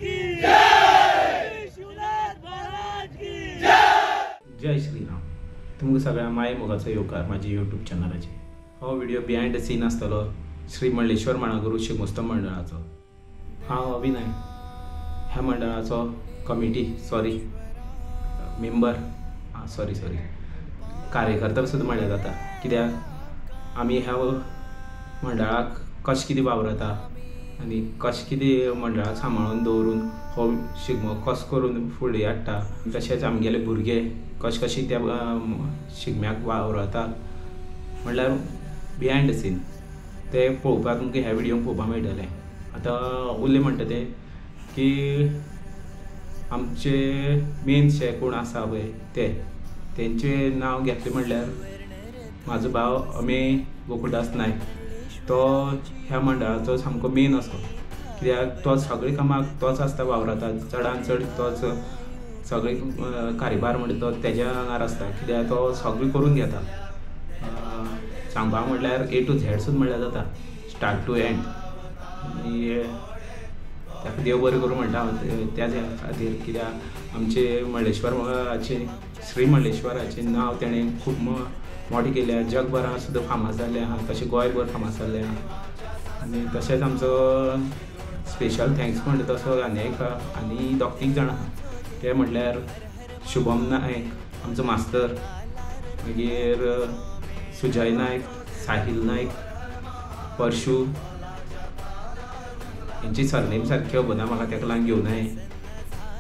जय श्रीराम. तुमकां सगळ्यांक माय मोगाचो येवकार म्हाज्या यूट्यूब चॅनलाचेर. हो व्हिडिओ बिहायंड द सीन आसतलो श्री मंडलेश्वर माणागुरू शिगमोत्सव मंडळाचो. हांव अभिनय ह्या मंडळाचो मेंबर कार्यकर्ता सुद्दां म्हणल्यार जाता. कित्याक आमी ह्या मंडळाक कशें कितें वावरता आनी कशें कितें मंडळाक सांबाळून दवरून हो शिगमो कसो करून फुडें हाडटा, तशेंच आमगेले भुरगे कशें त्या शिगम्याक वावरता म्हणल्यार बिहायंड द सीन ते पळोवपाक तुमकां ह्या व्हिडिओन पळोवपाक मेळटलें. आतां उरलें म्हणटा तें की आमचे मेन जे कोण आसा पळय तेंचें नांव घेतलें म्हणल्यार म्हाजो भाव अमेय गोकुळदास नायक. तो ह्या मंडळाचो सामको मेन असो, कित्याक तो सगळे कामाक तोच आसता वावरता. चडान चड तोच सगळे कारबार म्हणटा तो तेज्या आंगार आसता, कित्याक तो सगळें करून घेता. सांगपाक म्हटल्यार A to Z सुद्दां म्हणल्यार जाता, स्टार्ट टू एंड. आनी ताका देव बरें करूं म्हणटा हांव त्याच खातीर, कित्याक आमचे मंडलेश्वराचें श्री मंडलेश्वराचें नांव तेणें खूब मोठें केल्या. जगभरांत सुद्दां फामाद जाल्लें आहा, तशें गोंयभर फामाद जाल्लें आहा. आनी तशेंच आमचो स्पेशल थँक्स म्हणटा तसो आनी दोग-तीग जाण आहा. ते म्हटल्यार शुभम नायक आमचो मास्तर, मागीर सुजय नायक, साहिल नायक, परशू. हेंची सरनेम सारकी खबर म्हाका, तेका लागून घेवनाय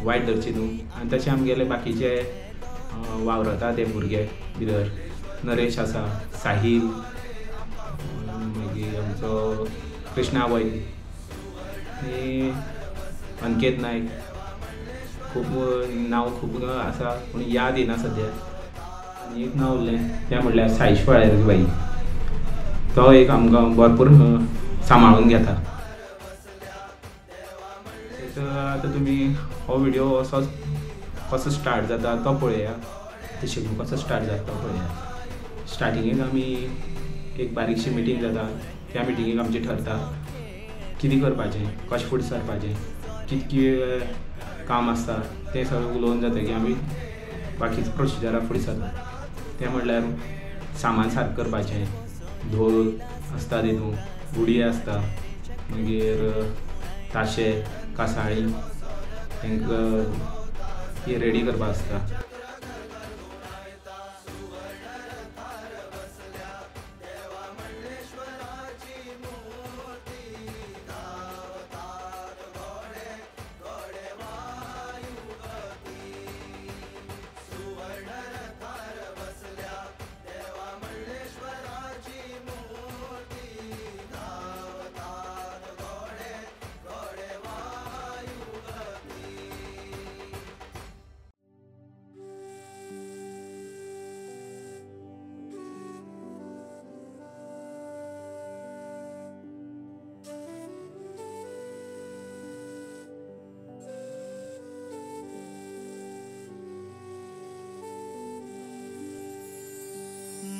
वायट धरची न्हू. आनी तशें आमगेले बाकीचे वावरता ते भुरगे भितर नरेश आसा, साहिल, मागीर आमचो कृष्णा वय आनी अंकेत नायक. खूब नांव आसा पूण याद येना सद्या. आनी एक नांव उरलें तें म्हणल्यार साईश बाई. तो एक आमकां भरपूर सांबाळून घेता. आतां तुमी हो व्हिडिओ कसो स्टार्ट जाता तो पळया. ते शिगमो कसो स्टार्ट जाता तो पळया. स्टार्टिंगेक आमी एक बारीकशी मिटींग जाता. त्या मिटिंगेक आमचें ठरता कितें करपाचें, कशें फुडें सरपाचें, कितकें काम आसता तें सगळें उलोवन जातकीर आमी बाकीच्या प्रोसिजराक फुडें सरता. तें म्हणल्यार सामान सारकें करपाचें, धोल आसता तितून, गुडी आसता, मागीर ताशे, कासाळी तांकां ती रेडी करपाक आसता.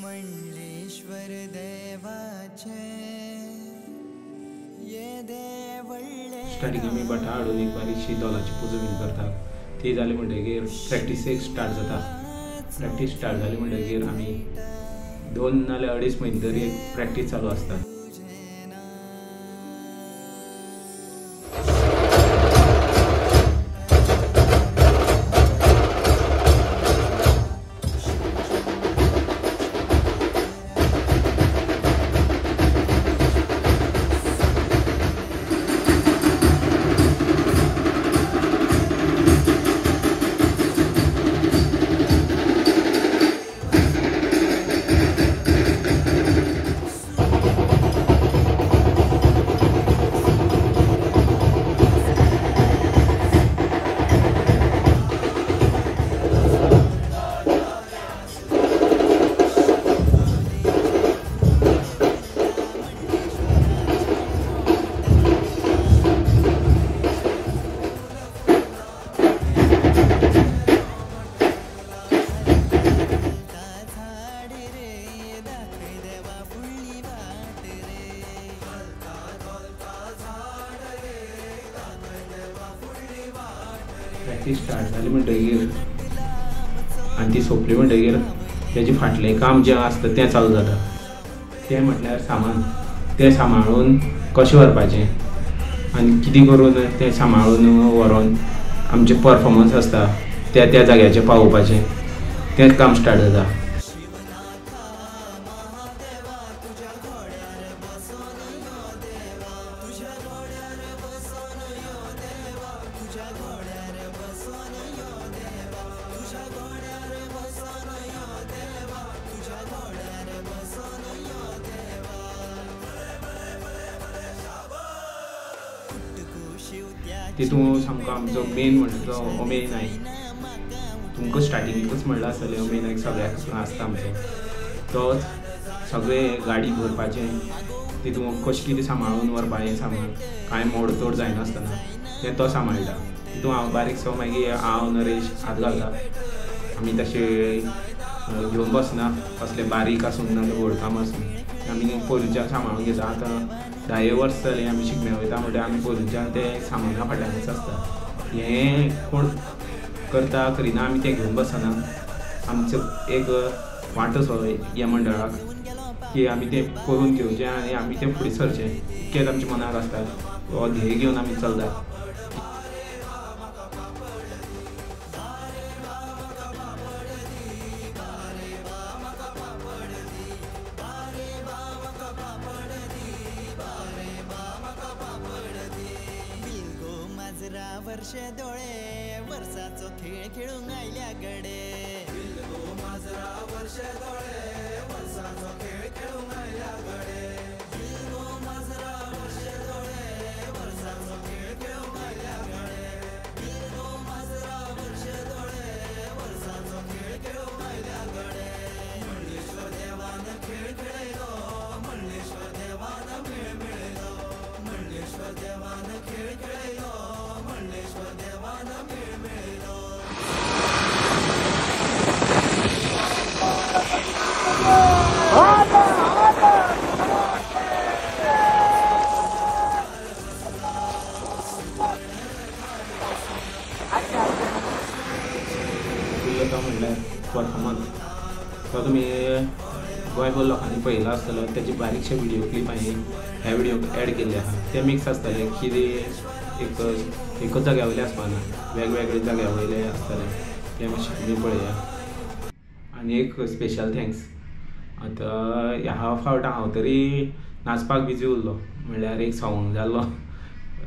मंडलेश्वर देवाचे ये देवळे. स्टार्टिंग आमी भटा हाडून एक बारीकशी दोलाची पुजा बीन करतात. ती जाली म्हणटकीर प्रॅक्टीसेक स्टार्ट जाता. प्रॅक्टीस स्टार्ट जाली म्हणटकीर आमी 2 नाल्यार 2.5 म्हयने तरी एक प्रॅक्टीस चालू आसता. प्रॅक्टीस स्टार्ट जाली म्हणटकीर आनी ती सोंपली म्हणटकीर तेजे फाटलें काम जें आसता तें चालू जाता. तें म्हटल्यार सामान, तें सांबाळून कशें व्हरपाचें आनी कितें करून तें सांबाळून व्हरोन आमचें परफॉर्मन्स आसता त्या जाग्याचेर पावोवपाचें, तें काम स्टार्ट जाता. तितून सामको आमचो मेन म्हणटा तो अमेय नायक. तुमकां स्टार्टिंगेकूच म्हणलां आसतलें अमेय नायक सगळ्याक आसता आमचो. तोच सगळें गाडी भरपाचें, तितून कशें कितें सांबाळून व्हरपाचें सामान, कांय मोडतोड जायनासतना तें तो सांबाळटा. तितून हांव बारीकसो मागीर हांव नरेश हात घालता. आमी तशें घेवन बसना, कसलें बारीक आसूं ना व्हड काम आसूं आमी पयलींच्यान सांबाळून घेता. आतां 10 वर्स जालीं आमी शिगम्या वयता म्हणल्यार आमी पयलींच्यान तें सामाना फाटल्यानूच आसता. हें कोण करता करिना आमी तें घेवन बसना. आमचो एक वांटो ह्या मंडळाक की आमी तें करून घेवचें आनी आमी तें फुडें सरचें, इतकेंच आमच्या मनाक आसता. हो ध्येय घेवन आमी चलता. वर्षे दोळे वर्षाचो खेळ खेळूंक आयल्या गडे. माजरा वर्षे दोळे वर्षाचो खेळ खेळूंक आयल्या गडे. माजरा वर्षे दोळे वर्षाचो खेळ खेळूंक आयल्या गडे. माजरा वर्षे दोळे वर्षाचो खेळ खेळूंक आयल्या गडे. मंडलेश्वर देवान खेळ खेळयलो, मंडलेश्वर देवान मेळ मेळयलो. मंडलेश्वर देवान खेळ खेळयलो, मंडलेश्वर देवान मेळ मेळयलो. म्हणल्यार परफॉर्मन्स तो तुमी गोंयभर लोकांनी पळयलो आसतलो. तेजे बारीकशे व्हिडिओ क्लीप हांवें ह्या व्हिडिओक एड केल्ले आहा. ते मिक्स आसतले, कितें एकच जाग्या वयले आसपाना, वेगवेगळे जाग्या वयले आसतले. ते मातशें तुमी पळया. आनी एक स्पेशल थँक्स, आतां ह्या फावट हांव तरी नाचपाक बिजी उरलो, म्हणल्यार एक सॉंग जाल्लो.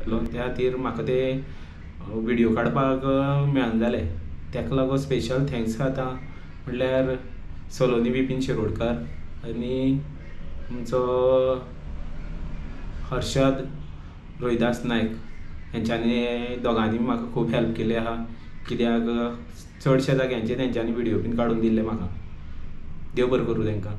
त्या खातीर म्हाका ते व्हिडिओ काडपाक मेळना जालें. ताका लागून स्पेशल थँक्स आतां म्हणल्यार सलोनी विपीन शिरोडकार आनी आमचो हर्षद रोहिदास नायक हेंच्यांनी दोगांनी म्हाका खूब हेल्प केली आहा. कित्याक चडशा जाग्यांचेर तेंच्यांनी व्हिडिओ बीन काडून दिल्ले म्हाका. देव बरें करूं तेंकां.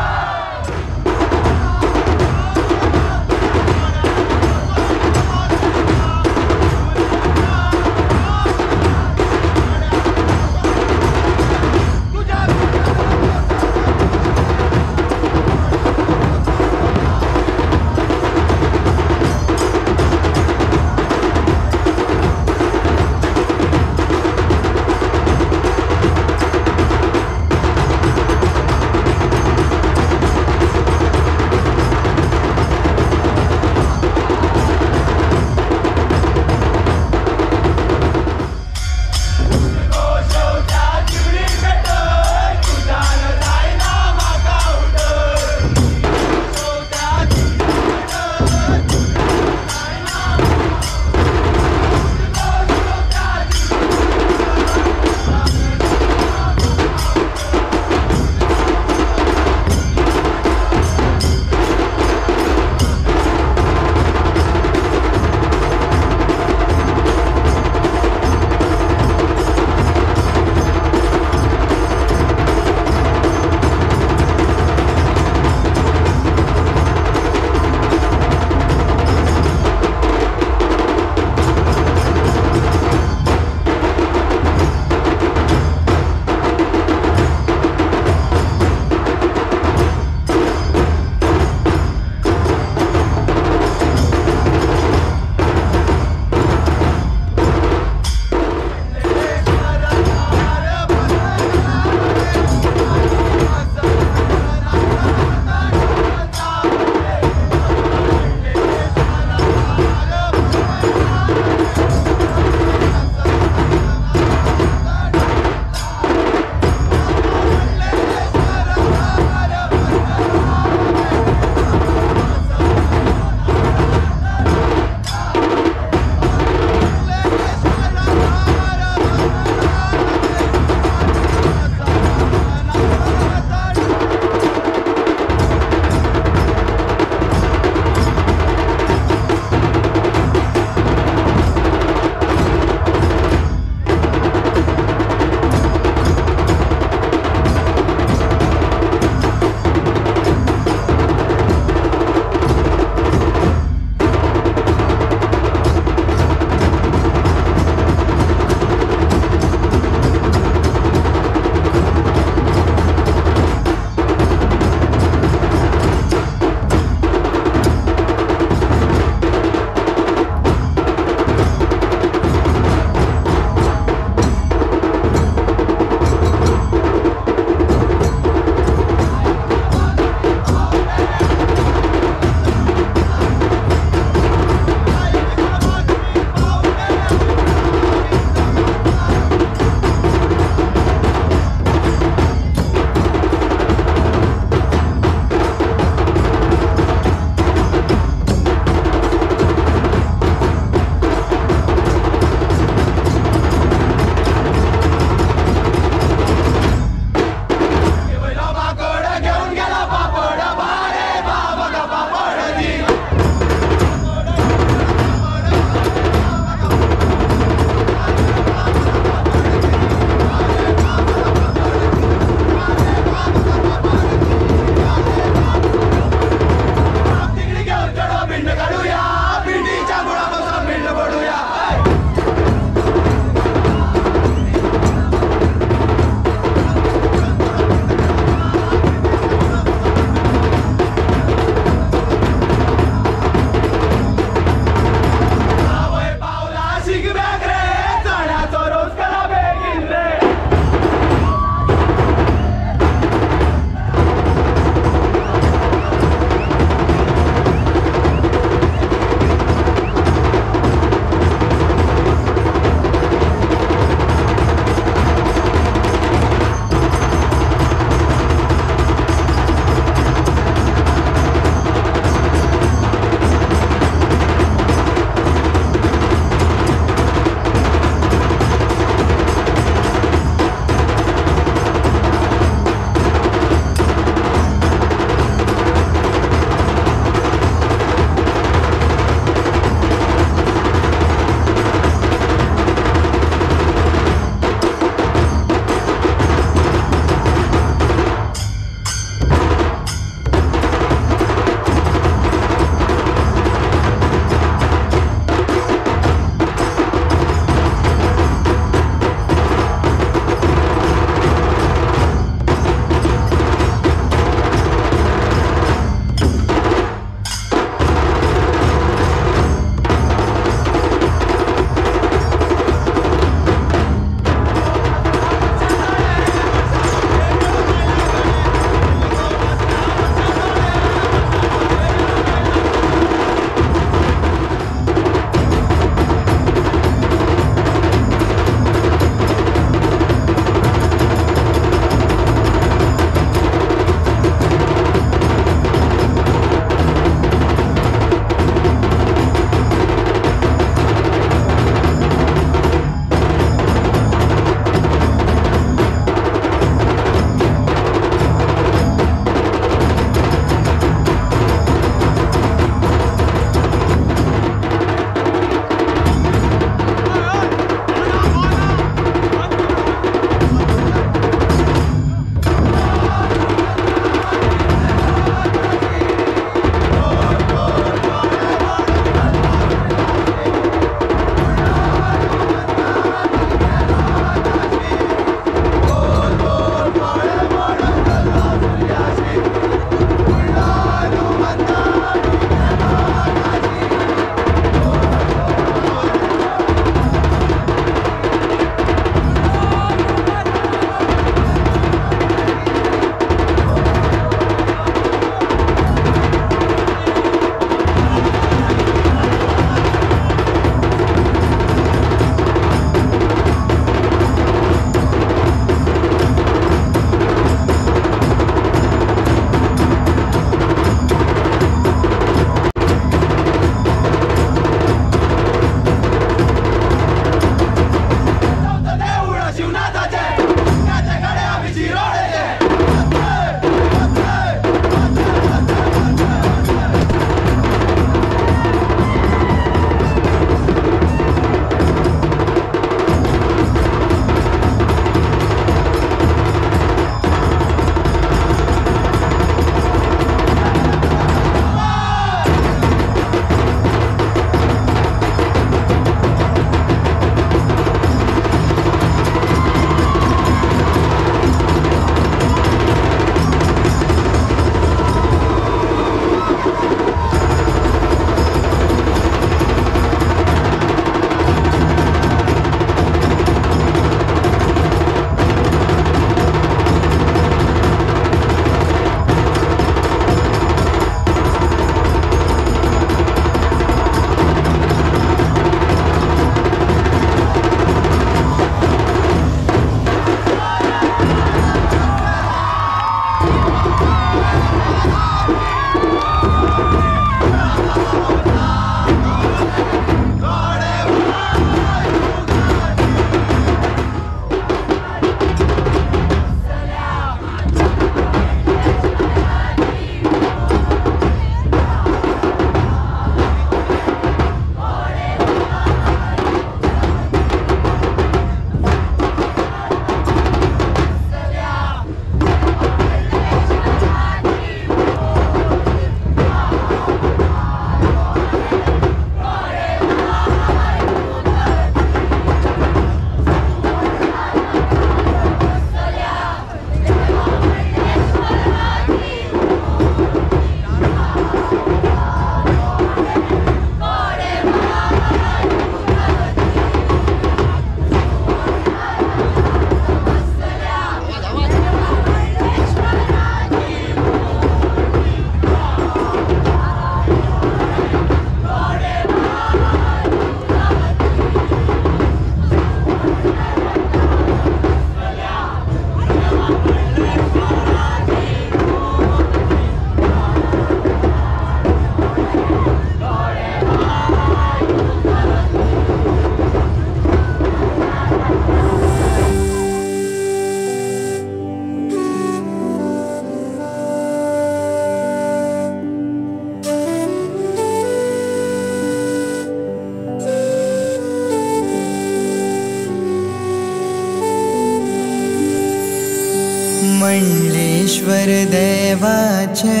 मंडलेश्वर देवाचे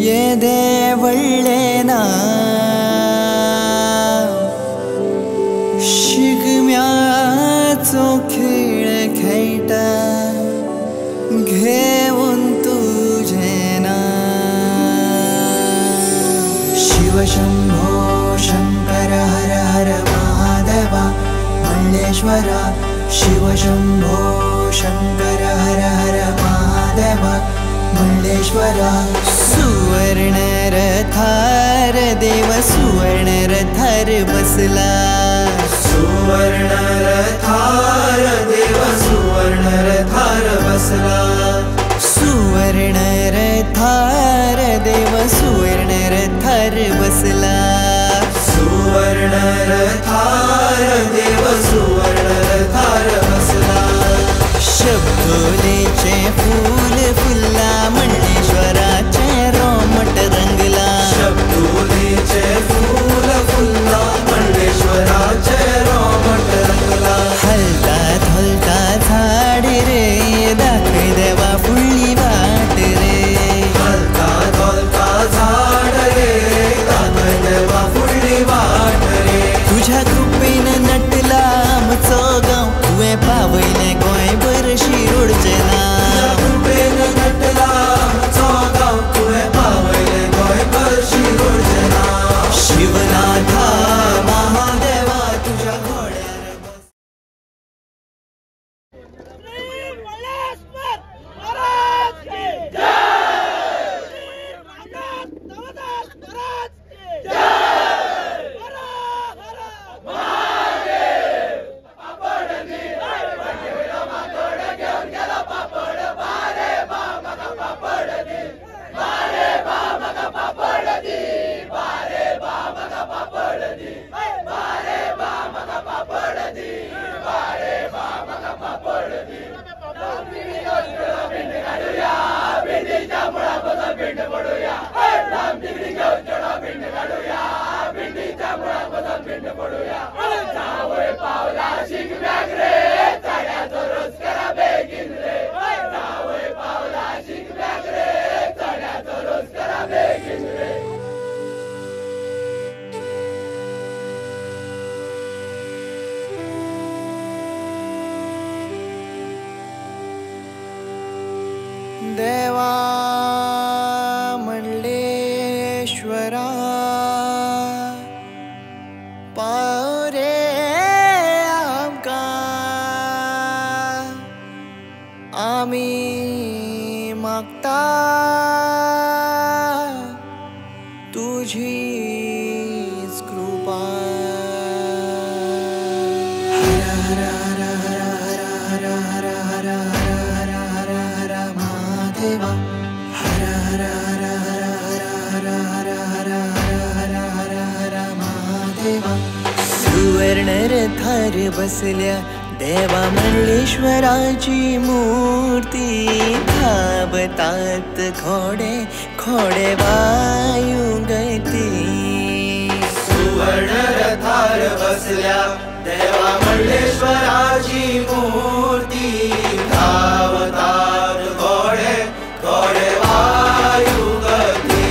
ये देवळ्ळे ना शिगम्याचो खेळ खेळटा घेऊन तुझे ना शिव शंभो शंकर हर हर महादेवा मंडलेश्वरा शिव शंभो शंकर हर हर महादेवा मंडलेश्वरा सुवर्ण रथार देव सुवर्ण रथार बसला सुवर्ण रथार देव सुवर्ण रथार बसला सुवर्ण रथार देव सुवर्ण रथार बसला सुवर्ण रथार देव सुवर्ण रथार बसला शब्दोलेचे फूल फुलला मंडलेश्वराचे रोमट रंगला शब्दोलेचे फूल फुलला मंडलेश्वराचे रोमट रंगला हलता हलता झाड रे दाखय देवा फुडली वाट रे हलता हलता झाड रे दाखय देवा फुडली वाट रे तुझ्या कृपेन नटला आमचो गांव तुवें पावयलें गोंयभर शिरोडचें नांव कृपेन नटला आमचो गांव तुवें पावयलें गोंयभर शिरोडचें नांव शिवनाथा महादेवा तुझ्या घोड्यार बस देवा मंडलेश्वरा पावरे आमकां आमी मागता तुझीच कृपा हर हर हर हर हर हर हर हर हर हर महादेवा हर हर हर हर हर हर हर हर हर हर महादेवा सुवर्ण रथार बसल्या देवा मंडलेश्वराची मूर्ती धावतात घोडे घोडे वायुगती सुवर्ण रथार बसल्या देवा मंडलेश्वराची मूर्ती धावतात घोडे घोडे वायुगती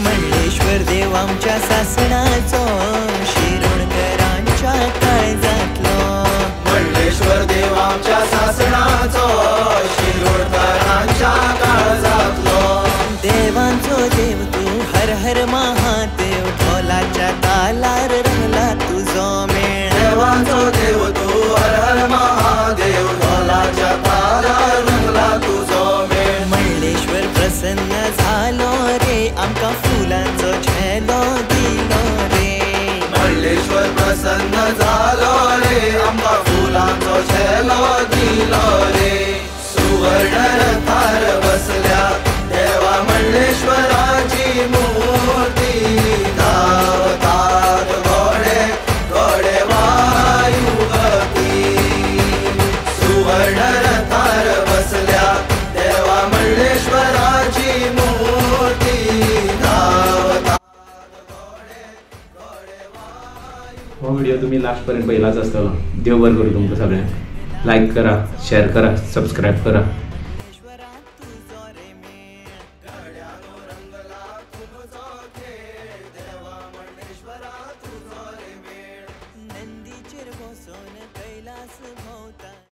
मंडलेश्वर देव आमच्या सासणाचो शिरोडकरांच्या काळजातलो मंडलेश्वर देव आमच्या सासणाचो शिरोडकरांच्या काळजातलो देवांचो देव तू हर हर महादेव ढोलाच्या तालार रंगला तुझो मेळ देवांचो देव तू हर हर महादेव ढोलाच्या तालार रंगला तुझो मेळ मंडलेश्वर प्रसन्न झालो रे आमकां फुलांचो झेलो दिलो रे मंडलेश्वर प्रसन्न झालो रे आमकां फुलांचो झेलो दिलो रे सुवर्ण रथार बसल्या देवा मंडलेश्वराची मूर्ती धावतात घोडे घोडे वायुगती सुवर्ण रथार बसल्या देवा मंडलेश्वराची मूर्ती धावतात घोडे घोडे हो व्हिडिओ तुम्ही लास्टपर्यंत पहिलाच असतो. देव बरं करू तुमचं सगळ्यांना. लाईक करा, शेअर करा, सबस्क्राईब करा.